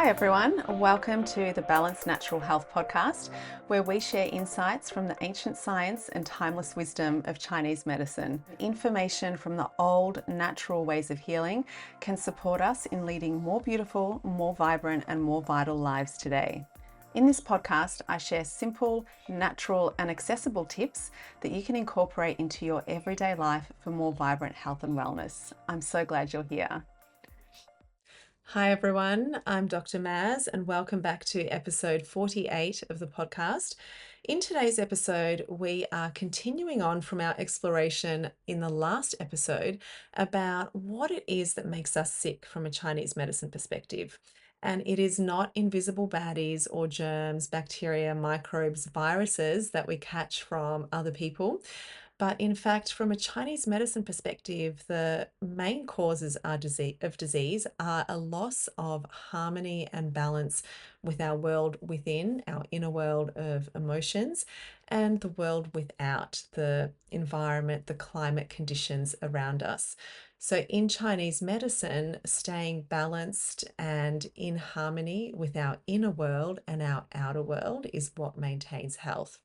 Hi everyone, welcome to the Balanced Natural Health podcast, where we share insights from the ancient science and timeless wisdom of Chinese medicine. Information from the old natural ways of healing can support us in leading more beautiful, more vibrant and more vital lives today. In this podcast, I share simple, natural and accessible tips that you can incorporate into your everyday life for more vibrant health and wellness. I'm so glad you're here. Hi everyone, I'm Dr. Maz and welcome back to episode 48 of the podcast. In today's episode, we are continuing on from our exploration in the last episode about what it is that makes us sick from a Chinese medicine perspective. And it is not invisible baddies or germs, bacteria, microbes, viruses that we catch from other people. But in fact, from a Chinese medicine perspective, the main causes of disease are a loss of harmony and balance with our world within, our inner world of emotions, and the world without, the environment, the climate conditions around us. So in Chinese medicine, staying balanced and in harmony with our inner world and our outer world is what maintains health.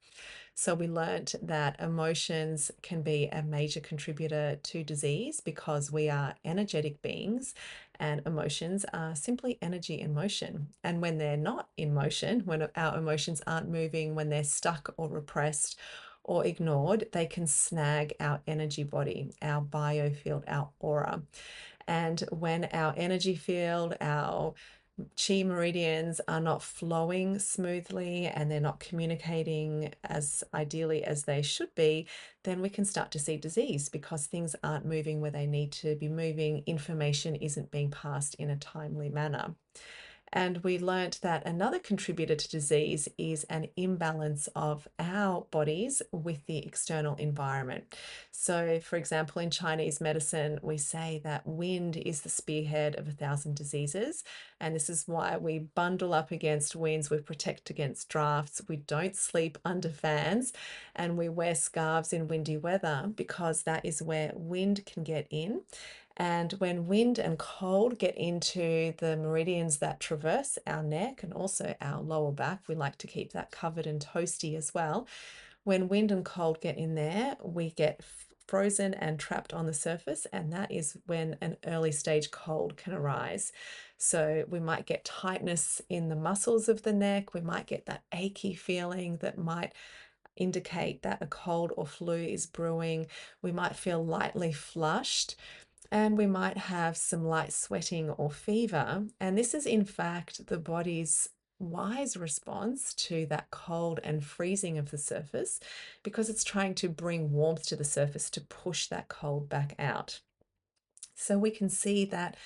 So we learnt that emotions can be a major contributor to disease because we are energetic beings and emotions are simply energy in motion. And when they're not in motion, when our emotions aren't moving, when they're stuck or repressed or ignored, they can snag our energy body, our biofield, our aura. And when our energy field, our chi meridians are not flowing smoothly and they're not communicating as ideally as they should be, then we can start to see disease because things aren't moving where they need to be moving. Information isn't being passed in a timely manner. And we learnt that another contributor to disease is an imbalance of our bodies with the external environment. So, for example, in Chinese medicine, we say that wind is the spearhead of 1,000 diseases. And this is why we bundle up against winds, we protect against drafts, we don't sleep under fans, and we wear scarves in windy weather because that is where wind can get in. And when wind and cold get into the meridians that traverse our neck and also our lower back, we like to keep that covered and toasty as well. When wind and cold get in there, we get frozen and trapped on the surface, and that is when an early stage cold can arise. So we might get tightness in the muscles of the neck, we might get that achy feeling that might indicate that a cold or flu is brewing, we might feel lightly flushed, and we might have some light sweating or fever. And this is in fact the body's wise response to that cold and freezing of the surface because it's trying to bring warmth to the surface to push that cold back out. So we can see that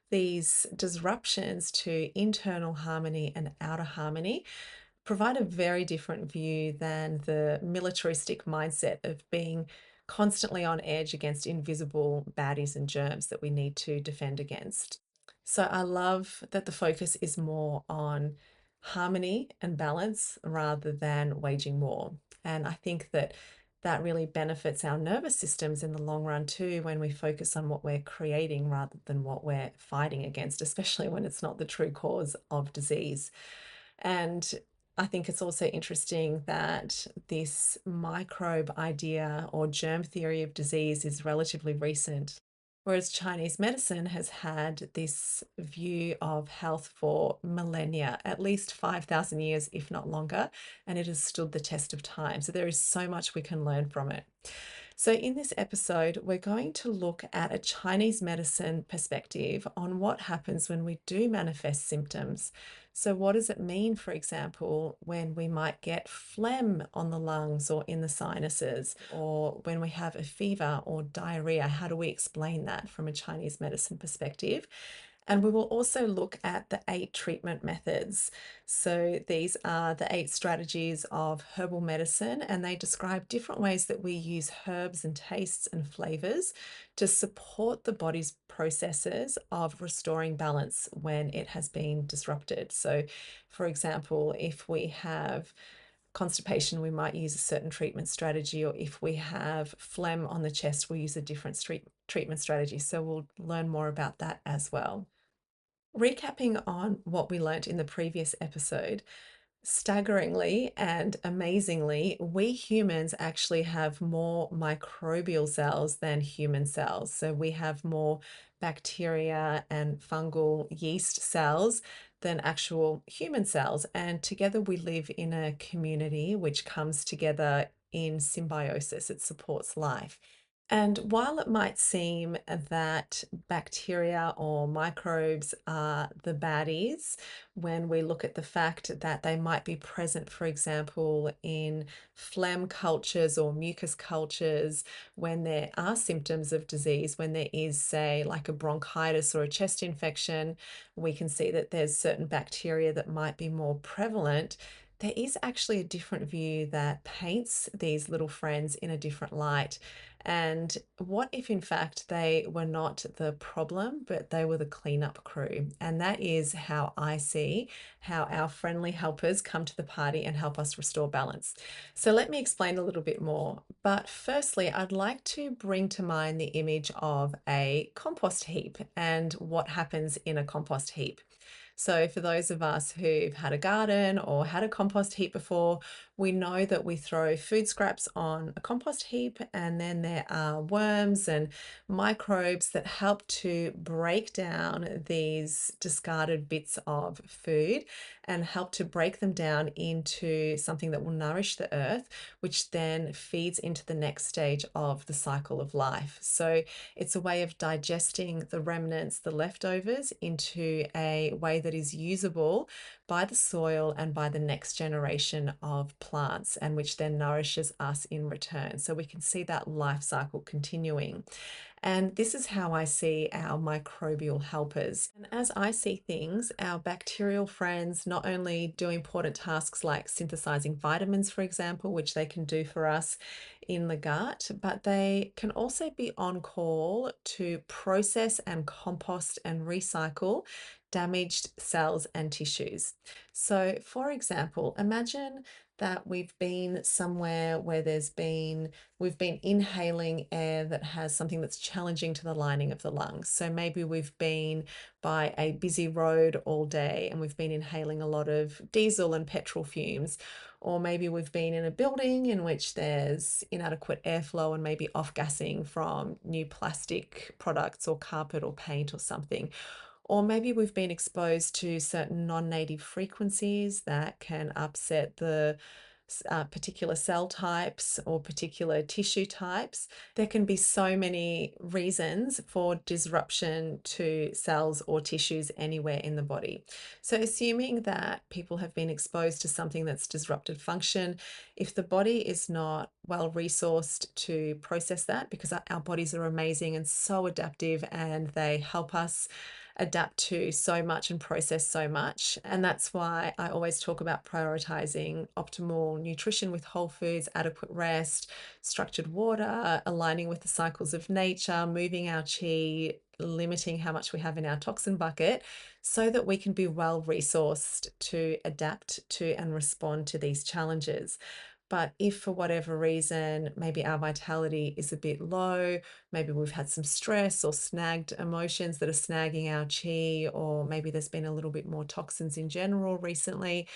these disruptions to internal harmony and outer harmony provide a very different view than the militaristic mindset of being constantly on edge against invisible baddies and germs that we need to defend against. So I love that the focus is more on harmony and balance rather than waging war. And I think that that really benefits our nervous systems in the long run too, when we focus on what we're creating rather than what we're fighting against, especially when it's not the true cause of disease. And I think it's also interesting that this microbe idea or germ theory of disease is relatively recent, whereas Chinese medicine has had this view of health for millennia, at least 5,000 years, if not longer, and it has stood the test of time. So there is so much we can learn from it. So in this episode, we're going to look at a Chinese medicine perspective on what happens when we do manifest symptoms. So what does it mean, for example, when we might get phlegm on the lungs or in the sinuses, or when we have a fever or diarrhea? How do we explain that from a Chinese medicine perspective? And we will also look at the 8 treatment methods. So these are the 8 strategies of herbal medicine, and they describe different ways that we use herbs and tastes and flavors to support the body's processes of restoring balance when it has been disrupted. So, for example, if we have constipation, we might use a certain treatment strategy, or if we have phlegm on the chest, we'll use a different treatment strategy. So we'll learn more about that as well. Recapping on what we learnt in the previous episode, staggeringly and amazingly, we humans actually have more microbial cells than human cells. So we have more bacteria and fungal yeast cells than actual human cells. And together we live in a community which comes together in symbiosis. It supports life. And while it might seem that bacteria or microbes are the baddies, when we look at the fact that they might be present, for example, in phlegm cultures or mucus cultures, when there are symptoms of disease, when there is, say, like a bronchitis or a chest infection, we can see that there's certain bacteria that might be more prevalent. There is actually a different view that paints these little friends in a different light. And what if, in fact, they were not the problem, but they were the cleanup crew? And that is how I see how our friendly helpers come to the party and help us restore balance. So let me explain a little bit more. But firstly, I'd like to bring to mind the image of a compost heap and what happens in a compost heap. So for those of us who've had a garden or had a compost heap before, we know that we throw food scraps on a compost heap, and then there are worms and microbes that help to break down these discarded bits of food and help to break them down into something that will nourish the earth, which then feeds into the next stage of the cycle of life. So it's a way of digesting the remnants, the leftovers, into a way that is usable by the soil and by the next generation of plants, and which then nourishes us in return. So we can see that life cycle continuing. And this is how I see our microbial helpers. And as I see things, our bacterial friends not only do important tasks like synthesizing vitamins, for example, which they can do for us in the gut, but they can also be on call to process and compost and recycle damaged cells and tissues. So, for example, imagine that we've been somewhere where we've been inhaling air that has something that's challenging to the lining of the lungs. So maybe we've been by a busy road all day and we've been inhaling a lot of diesel and petrol fumes. Or maybe we've been in a building in which there's inadequate airflow and maybe off-gassing from new plastic products or carpet or paint or something. Or maybe we've been exposed to certain non-native frequencies that can upset the particular cell types or particular tissue types. There can be so many reasons for disruption to cells or tissues anywhere in the body. So assuming that people have been exposed to something that's disrupted function, if the body is not well resourced to process that, because our bodies are amazing and so adaptive and they help us adapt to so much and process so much. And that's why I always talk about prioritizing optimal nutrition with whole foods, adequate rest, structured water, aligning with the cycles of nature, moving our chi, limiting how much we have in our toxin bucket, so that we can be well resourced to adapt to and respond to these challenges. But if for whatever reason, maybe our vitality is a bit low, maybe we've had some stress or snagged emotions that are snagging our chi, or maybe there's been a little bit more toxins in general recently,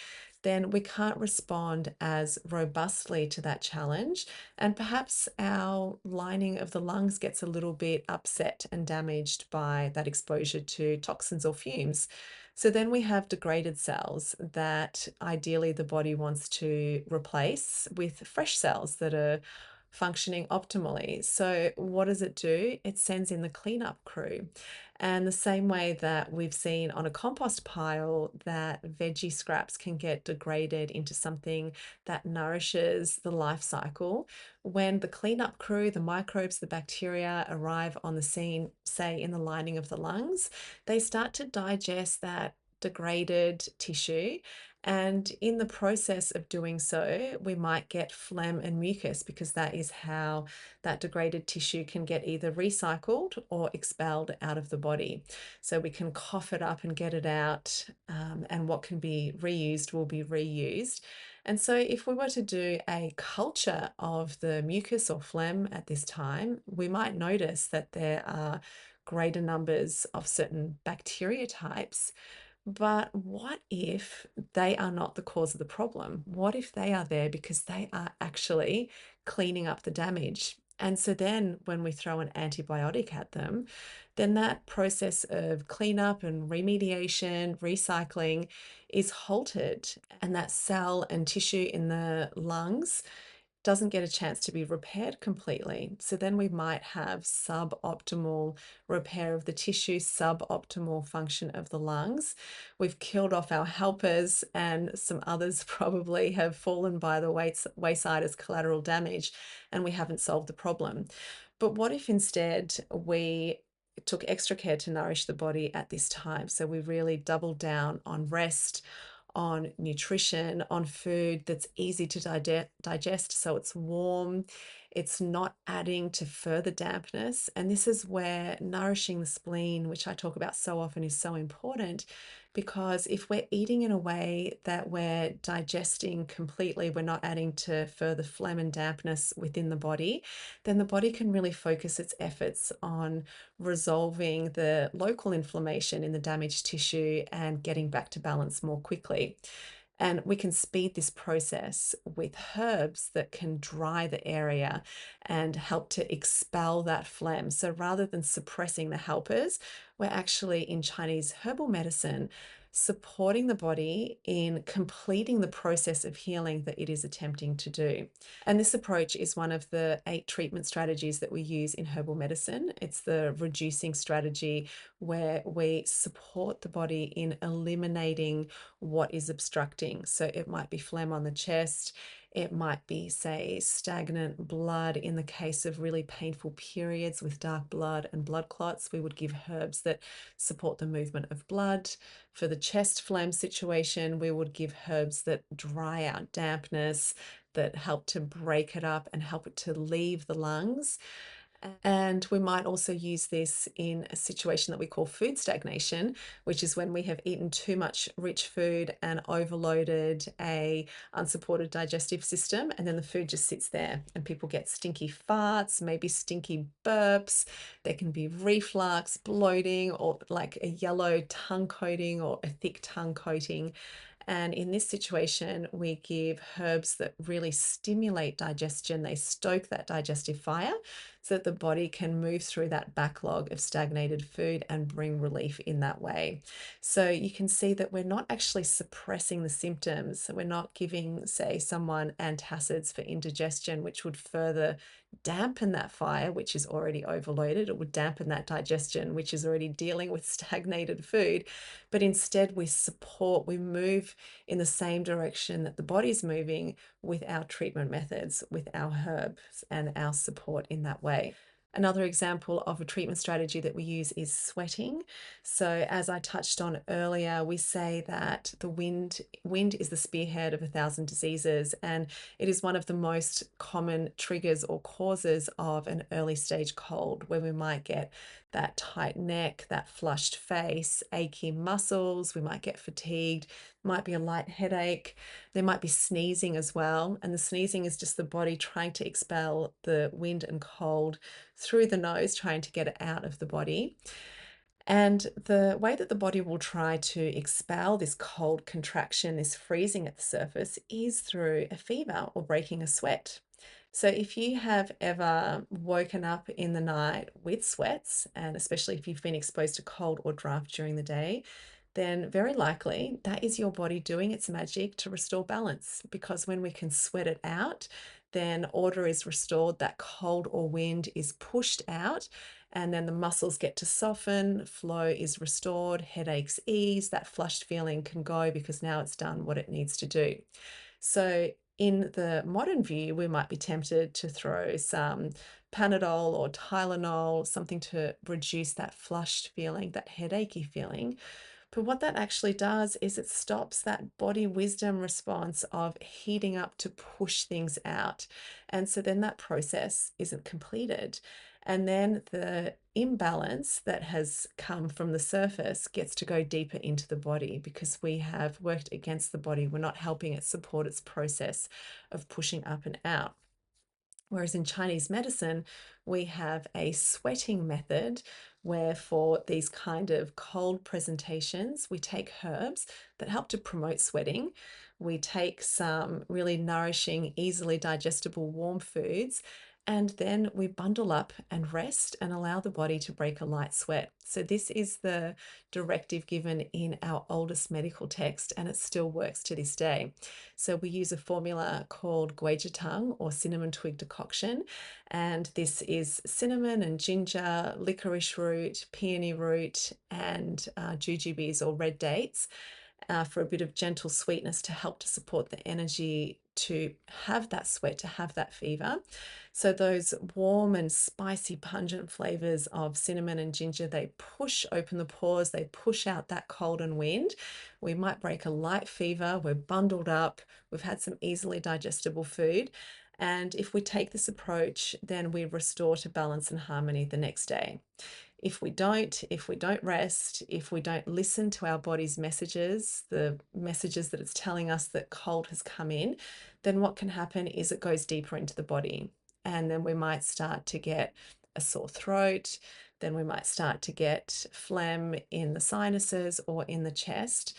then we can't respond as robustly to that challenge. And perhaps our lining of the lungs gets a little bit upset and damaged by that exposure to toxins or fumes. So then we have degraded cells that ideally the body wants to replace with fresh cells that are functioning optimally. So what does it do? It sends in the cleanup crew. And the same way that we've seen on a compost pile that veggie scraps can get degraded into something that nourishes the life cycle, when the cleanup crew, the microbes, the bacteria arrive on the scene, say in the lining of the lungs, they start to digest that degraded tissue. And in the process of doing so, we might get phlegm and mucus, because that is how that degraded tissue can get either recycled or expelled out of the body. So we can cough it up and get it out, and what can be reused will be reused. And so if we were to do a culture of the mucus or phlegm at this time, we might notice that there are greater numbers of certain bacteria types. But what if they are not the cause of the problem? What if they are there because they are actually cleaning up the damage? And so then when we throw an antibiotic at them, then that process of cleanup and remediation, recycling is halted, and that cell and tissue in the lungs doesn't get a chance to be repaired completely. So then we might have suboptimal repair of the tissue, suboptimal function of the lungs. We've killed off our helpers, and some others probably have fallen by the wayside as collateral damage, and we haven't solved the problem. But what if instead we took extra care to nourish the body at this time? So we really doubled down on rest, on nutrition, on food that's easy to digest, so it's warm, it's not adding to further dampness. And this is where nourishing the spleen, which I talk about so often, is so important, because if we're eating in a way that we're digesting completely, we're not adding to further phlegm and dampness within the body, then the body can really focus its efforts on resolving the local inflammation in the damaged tissue and getting back to balance more quickly. And we can speed this process with herbs that can dry the area and help to expel that phlegm. So rather than suppressing the helpers, we're actually in Chinese herbal medicine supporting the body in completing the process of healing that it is attempting to do. And this approach is one of the 8 treatment strategies that we use in herbal medicine. It's the reducing strategy, where we support the body in eliminating what is obstructing. So it might be phlegm on the chest, it might be, say, stagnant blood. In the case of really painful periods with dark blood and blood clots, we would give herbs that support the movement of blood. For the chest phlegm situation, we would give herbs that dry out dampness, that help to break it up and help it to leave the lungs. And we might also use this in a situation that we call food stagnation, which is when we have eaten too much rich food and overloaded a unsupported digestive system, and then the food just sits there and people get stinky farts, maybe stinky burps. There can be reflux, bloating, or like a yellow tongue coating or a thick tongue coating. And in this situation, we give herbs that really stimulate digestion. They stoke that digestive fire so that the body can move through that backlog of stagnated food and bring relief in that way. So you can see that we're not actually suppressing the symptoms. We're not giving, say, someone antacids for indigestion, which would further dampen that fire, which is already overloaded. It would dampen that digestion, which is already dealing with stagnated food. But instead, we move in the same direction that the body's moving with our treatment methods, with our herbs and our support in that way. Another example of a treatment strategy that we use is sweating. So as I touched on earlier, we say that the wind is the spearhead of 1,000 diseases, and it is one of the most common triggers or causes of an early stage cold, where we might get that tight neck, that flushed face, achy muscles, we might get fatigued, might be a light headache, there might be sneezing as well. And the sneezing is just the body trying to expel the wind and cold through the nose, trying to get it out of the body. And the way that the body will try to expel this cold contraction, this freezing at the surface, is through a fever or breaking a sweat. So if you have ever woken up in the night with sweats, and especially if you've been exposed to cold or draft during the day, then very likely that is your body doing its magic to restore balance. Because when we can sweat it out, then order is restored, that cold or wind is pushed out, and then the muscles get to soften, flow is restored, headaches ease, that flushed feeling can go because now it's done what it needs to do. So in the modern view, we might be tempted to throw some Panadol or Tylenol, something to reduce that flushed feeling, that headachy feeling. But what that actually does is it stops that body wisdom response of heating up to push things out. And so then that process isn't completed. And then the imbalance that has come from the surface gets to go deeper into the body because we have worked against the body. We're not helping it support its process of pushing up and out. Whereas in Chinese medicine, we have a sweating method where for these kind of cold presentations, we take herbs that help to promote sweating. We take some really nourishing, easily digestible warm foods, and then we bundle up and rest and allow the body to break a light sweat. So, this is the directive given in our oldest medical text, and it still works to this day. So, we use a formula called tongue or cinnamon twig decoction, and this is cinnamon and ginger, licorice root, peony root, and jujubes or red dates for a bit of gentle sweetness to help to support the energy to have that sweat, to have that fever. So those warm and spicy, pungent flavors of cinnamon and ginger, they push open the pores, they push out that cold and wind. We might break a light fever, we're bundled up, we've had some easily digestible food. And if we take this approach, then we restore to balance and harmony the next day. If we don't rest, if we don't listen to our body's messages, the messages that it's telling us that cold has come in, then what can happen is it goes deeper into the body. And then we might start to get a sore throat, then we might start to get phlegm in the sinuses or in the chest.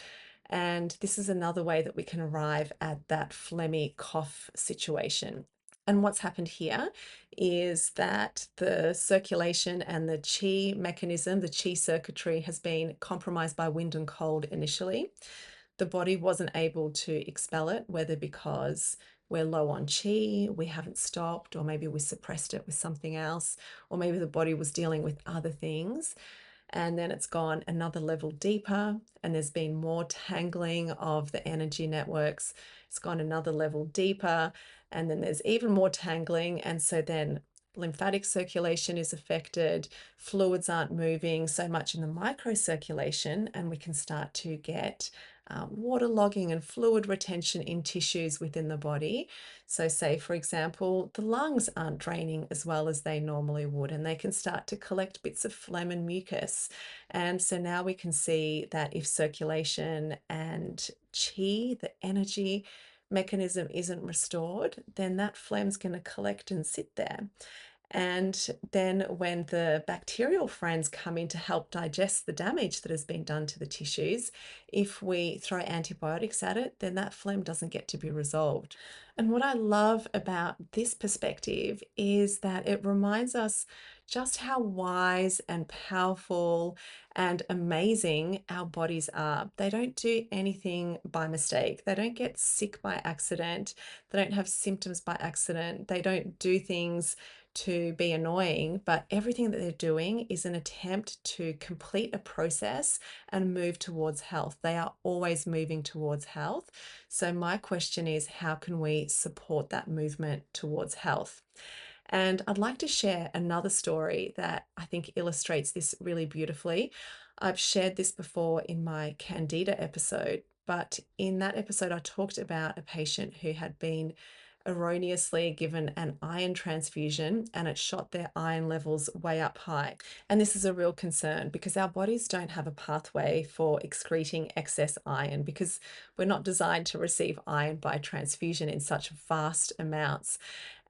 And this is another way that we can arrive at that phlegmy cough situation. And what's happened here is that the circulation and the chi mechanism, the chi circuitry, has been compromised by wind and cold initially. The body wasn't able to expel it, whether because we're low on chi, we haven't stopped, or maybe we suppressed it with something else, or maybe the body was dealing with other things. And then it's gone another level deeper, and there's been more tangling of the energy networks. It's gone another level deeper, and then there's even more tangling. And so then lymphatic circulation is affected, fluids aren't moving so much in the microcirculation, and we can start to get waterlogging and fluid retention in tissues within the body. So, say, for example, the lungs aren't draining as well as they normally would, and they can start to collect bits of phlegm and mucus. And so now we can see that if circulation and chi, the energy mechanism, isn't restored, then that phlegm's going to collect and sit there. And then when the bacterial friends come in to help digest the damage that has been done to the tissues, if we throw antibiotics at it, then that phlegm doesn't get to be resolved. And what I love about this perspective is that it reminds us just how wise and powerful and amazing our bodies are. They don't do anything by mistake. They don't get sick by accident. They don't have symptoms by accident. They don't do things to be annoying, but everything that they're doing is an attempt to complete a process and move towards health. They are always moving towards health. So, my question is, how can we support that movement towards health? And I'd like to share another story that I think illustrates this really beautifully. I've shared this before in my Candida episode, but in that episode, I talked about a patient who had been erroneously given an iron transfusion and it shot their iron levels way up high. And this is a real concern because our bodies don't have a pathway for excreting excess iron because we're not designed to receive iron by transfusion in such vast amounts.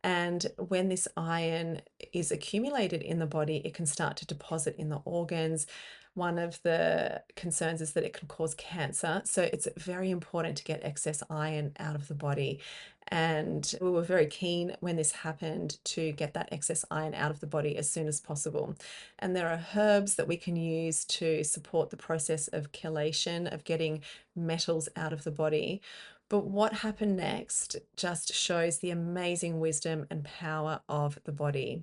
And when this iron is accumulated in the body, it can start to deposit in the organs. One of the concerns is that it can cause cancer. So it's very important to get excess iron out of the body. And we were very keen when this happened to get that excess iron out of the body as soon as possible. And there are herbs that we can use to support the process of chelation, of getting metals out of the body. But what happened next just shows the amazing wisdom and power of the body.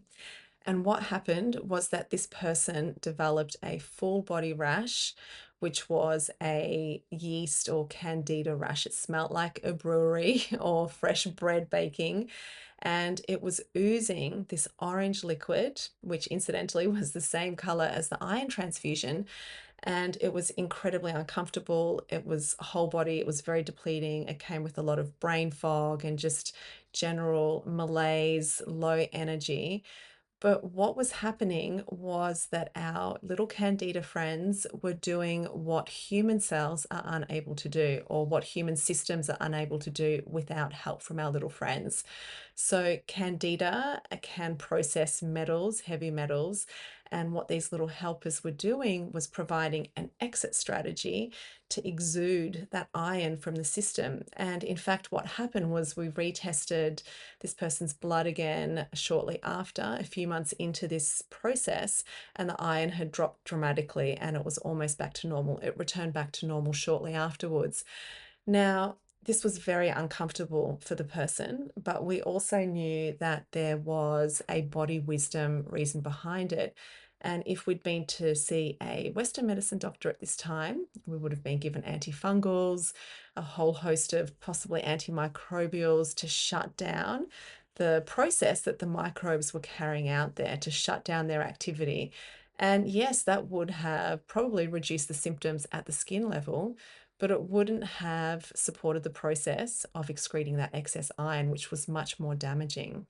And what happened was that this person developed a full body rash, which was a yeast or candida rash. It smelt like a brewery or fresh bread baking. And it was oozing this orange liquid, which incidentally was the same color as the iron transfusion. And it was incredibly uncomfortable. It was whole body, it was very depleting. It came with a lot of brain fog and just general malaise, low energy. But what was happening was that our little Candida friends were doing what human cells are unable to do, or what human systems are unable to do without help from our little friends. So, Candida can process metals, heavy metals, And what these little helpers were doing was providing an exit strategy to exude that iron from the system. And in fact, what happened was we retested this person's blood again shortly after, a few months into this process, and the iron had dropped dramatically and it was almost back to normal. It returned back to normal shortly afterwards. Now, this was very uncomfortable for the person, but we also knew that there was a body wisdom reason behind it. And if we'd been to see a Western medicine doctor at this time, we would have been given antifungals, a whole host of possibly antimicrobials to shut down the process that the microbes were carrying out there, to shut down their activity. And yes, that would have probably reduced the symptoms at the skin level, but it wouldn't have supported the process of excreting that excess iron, which was much more damaging.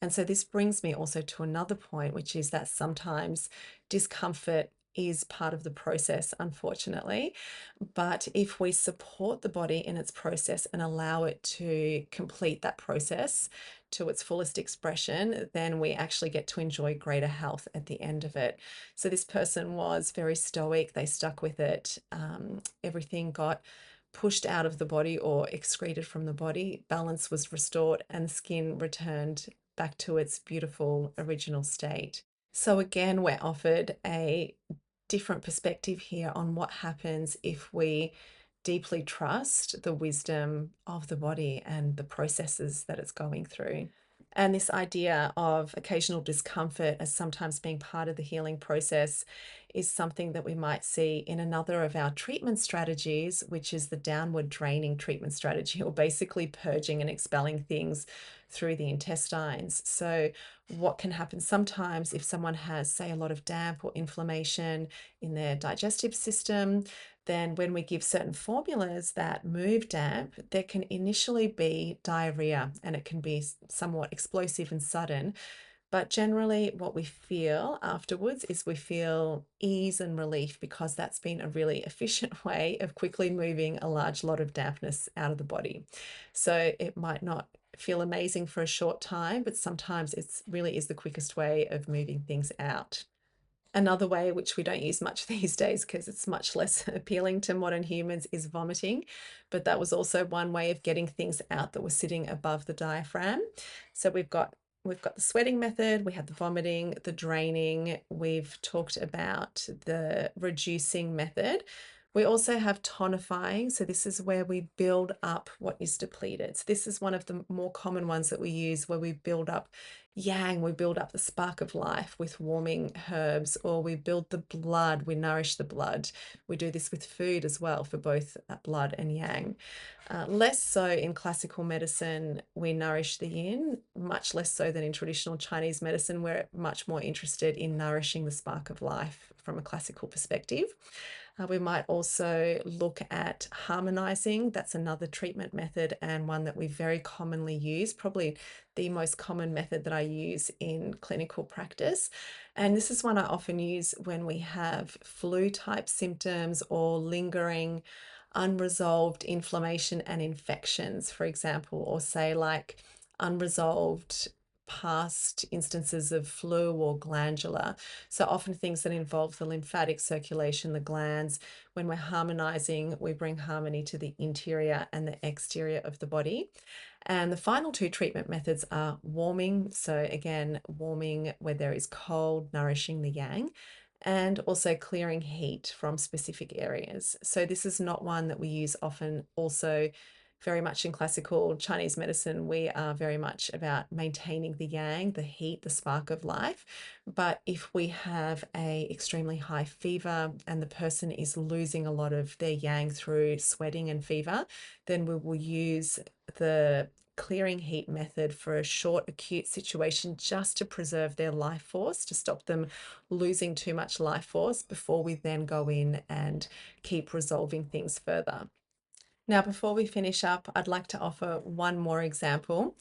And so this brings me also to another point, which is that sometimes discomfort is part of the process, unfortunately. But if we support the body in its process and allow it to complete that process to its fullest expression, then we actually get to enjoy greater health at the end of it. So this person was very stoic, they stuck with it. Everything got pushed out of the body or excreted from the body, balance was restored, and the skin returned back to its beautiful original state. So, again, we're offered a different perspective here on what happens if we deeply trust the wisdom of the body and the processes that it's going through. And this idea of occasional discomfort as sometimes being part of the healing process is something that we might see in another of our treatment strategies, which is the downward draining treatment strategy, or basically purging and expelling things through the intestines. So, what can happen sometimes if someone has, say, a lot of damp or inflammation in their digestive system, then when we give certain formulas that move damp, there can initially be diarrhea and it can be somewhat explosive and sudden. But generally, what we feel afterwards is we feel ease and relief because that's been a really efficient way of quickly moving a large lot of dampness out of the body. So it might not feel amazing for a short time, but sometimes it's really is the quickest way of moving things out. Another way, which we don't use much these days because it's much less appealing to modern humans, is vomiting. But that was also one way of getting things out that were sitting above the diaphragm. So we've got the sweating method, we have the vomiting, the draining, we've talked about the reducing method. We also have tonifying. So this is where we build up what is depleted. So this is one of the more common ones that we use, where we build up yang, we build up the spark of life with warming herbs, or we build the blood, we nourish the blood. We do this with food as well for both blood and yang. Less so in classical medicine, we nourish the yin, much less so than in traditional Chinese medicine. We're much more interested in nourishing the spark of life from a classical perspective. We might also look at harmonizing. That's another treatment method and one that we very commonly use, probably the most common method that I use in clinical practice. And this is one I often use when we have flu type symptoms or lingering unresolved inflammation and infections, for example, or say like unresolved past instances of flu or glandular. So often things that involve the lymphatic circulation, the glands. When we're harmonizing, we bring harmony to the interior and the exterior of the body. And the final two treatment methods are warming. So again, warming where there is cold, nourishing the yang, and also clearing heat from specific areas. So this is not one that we use often. Also, very much in classical Chinese medicine, we are very much about maintaining the yang, the heat, the spark of life. But if we have a extremely high fever and the person is losing a lot of their yang through sweating and fever, then we will use the clearing heat method for a short acute situation just to preserve their life force, to stop them losing too much life force before we then go in and keep resolving things further. Now, before we finish up, I'd like to offer one more example,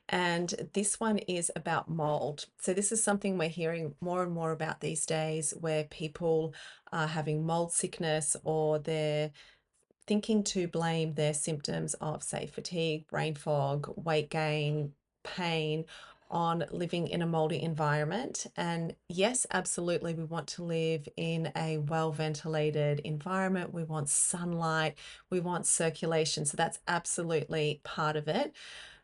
and this one is about mold. So this is something we're hearing more and more about these days, where people are having mold sickness, or they're thinking to blame their symptoms of, say, fatigue, brain fog, weight gain, pain on living in a moldy environment. And yes, absolutely, we want to live in a well ventilated environment. We want sunlight, we want circulation. So that's absolutely part of it.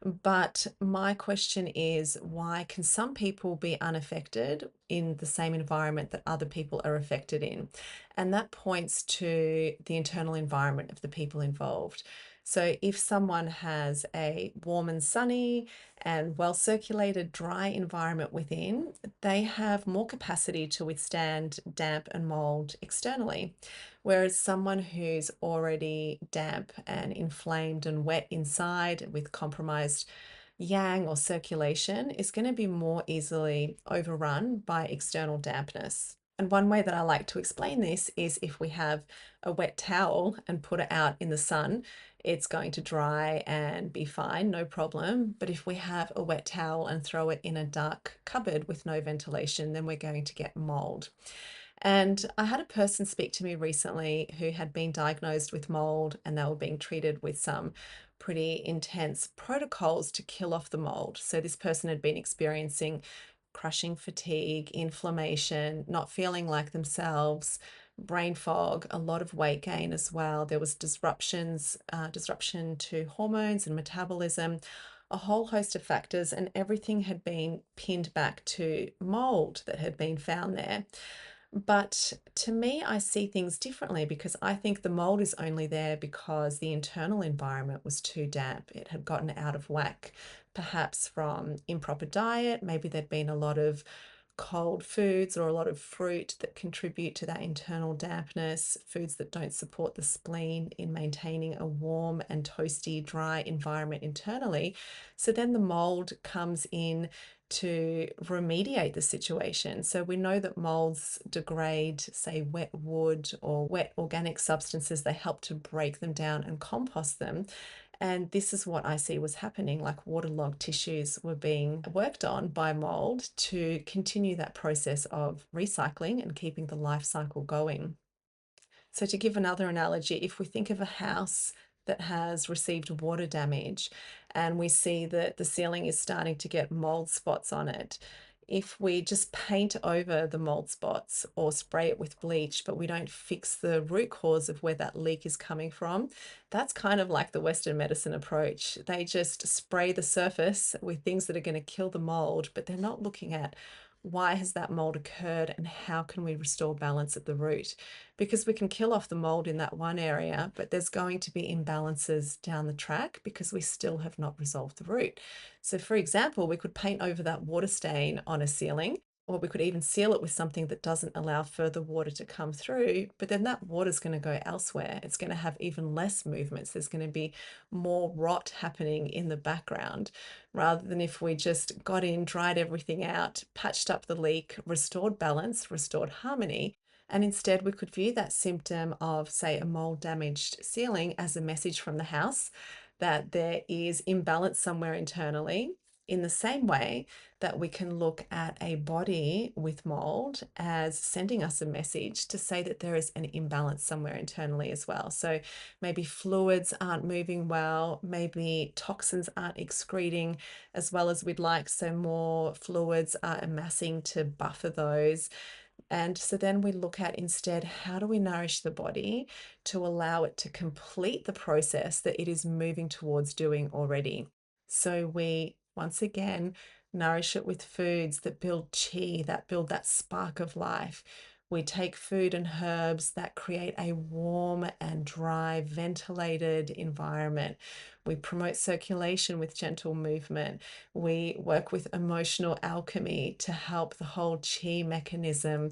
But my question is, why can some people be unaffected in the same environment that other people are affected in? And that points to the internal environment of the people involved. So if someone has a warm and sunny and well circulated, dry environment within, they have more capacity to withstand damp and mold externally. Whereas someone who's already damp and inflamed and wet inside with compromised yang or circulation is going to be more easily overrun by external dampness. And one way that I like to explain this is if we have a wet towel and put it out in the sun, it's going to dry and be fine, no problem. But if we have a wet towel and throw it in a dark cupboard with no ventilation, then we're going to get mold. And I had a person speak to me recently who had been diagnosed with mold and they were being treated with some pretty intense protocols to kill off the mold. So this person had been experiencing crushing fatigue, inflammation, not feeling like themselves, brain fog, a lot of weight gain as well. There was disruption to hormones and metabolism, a whole host of factors, and everything had been pinned back to mold that had been found there. But to me, I see things differently because I think the mold is only there because the internal environment was too damp. It had gotten out of whack, perhaps from improper diet. Maybe there'd been a lot of cold foods or a lot of fruit that contribute to that internal dampness, foods that don't support the spleen in maintaining a warm and toasty, dry environment internally. So then the mold comes in to remediate the situation. So we know that molds degrade, say, wet wood or wet organic substances. They help to break them down and compost them. And this is what I see was happening, like waterlogged tissues were being worked on by mold to continue that process of recycling and keeping the life cycle going. So, to give another analogy, if we think of a house that has received water damage and we see that the ceiling is starting to get mold spots on it, if we just paint over the mold spots or spray it with bleach, but we don't fix the root cause of where that leak is coming from, that's kind of like the Western medicine approach. They just spray the surface with things that are going to kill the mold, but they're not looking at why has that mold occurred and how can we restore balance at the root, because we can kill off the mold in that one area, but there's going to be imbalances down the track because we still have not resolved the root. So, for example, we could paint over that water stain on a ceiling, or we could even seal it with something that doesn't allow further water to come through, but then that water is going to go elsewhere. It's going to have even less movements. There's going to be more rot happening in the background, rather than if we just got in, dried everything out, patched up the leak, restored balance, restored harmony. And instead, we could view that symptom of, say, a mold damaged ceiling as a message from the house that there is imbalance somewhere internally, in the same way that we can look at a body with mold as sending us a message to say that there is an imbalance somewhere internally as well. So maybe fluids aren't moving well, maybe toxins aren't excreting as well as we'd like, so more fluids are amassing to buffer those. And so then we look at instead, how do we nourish the body to allow it to complete the process that it is moving towards doing already? So we, once again, nourish it with foods that build chi, that build that spark of life. We take food and herbs that create a warm and dry, ventilated environment. We promote circulation with gentle movement. We work with emotional alchemy to help the whole chi mechanism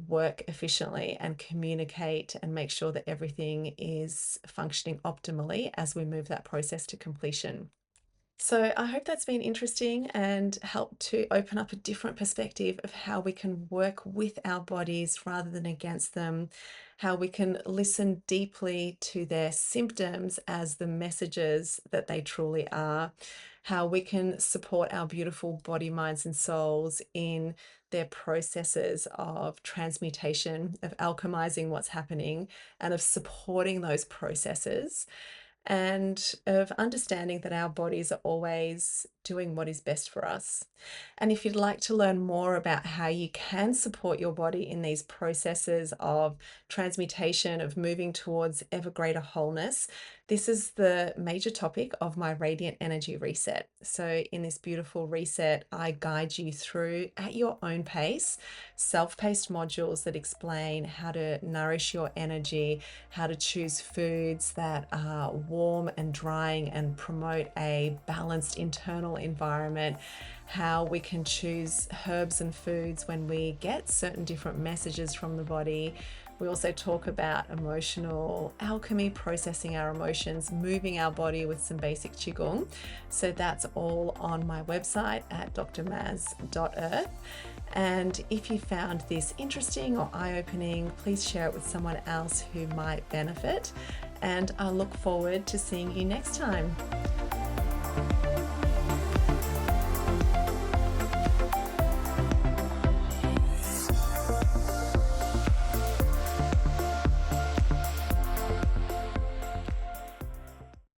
work efficiently and communicate and make sure that everything is functioning optimally as we move that process to completion. So I hope that's been interesting and helped to open up a different perspective of how we can work with our bodies rather than against them, how we can listen deeply to their symptoms as the messages that they truly are, how we can support our beautiful body, minds, and souls in their processes of transmutation, of alchemizing what's happening, and of supporting those processes, and of understanding that our bodies are always doing what is best for us. And if you'd like to learn more about how you can support your body in these processes of transmutation, of moving towards ever greater wholeness, this is the major topic of my Radiant Energy Reset. So in this beautiful reset, I guide you through at your own pace, self-paced modules that explain how to nourish your energy, how to choose foods that are warm and drying and promote a balanced internal environment, how we can choose herbs and foods when we get certain different messages from the body. We also talk about emotional alchemy, processing our emotions, moving our body with some basic qigong. So that's all on my website at drmaz.earth. And if you found this interesting or eye-opening, please share it with someone else who might benefit. And I look forward to seeing you next time.